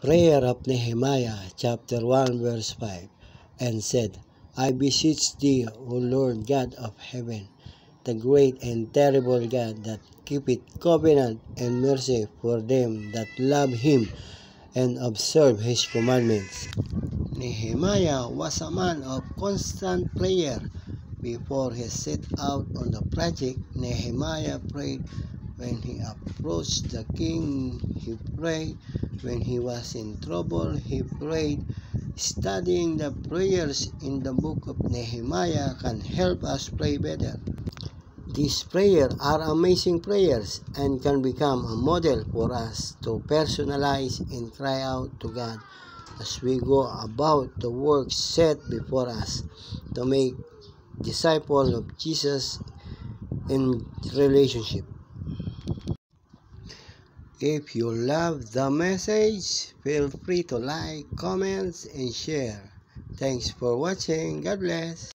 Prayer of Nehemiah, chapter 1, verse 5, and said, I beseech thee, O Lord God of heaven, the great and terrible God that keepeth covenant and mercy for them that love him and observe his commandments. Nehemiah was a man of constant prayer. Before he set out on the project, Nehemiah prayed. When he approached the king, he prayed. When he was in trouble, he prayed. Studying the prayers in the book of Nehemiah can help us pray better. These prayers are amazing prayers and can become a model for us to personalize and cry out to God as we go about the work set before us to make disciples of Jesus in relationship. If you love the message, feel free to like, comment, and share. Thanks for watching. God bless.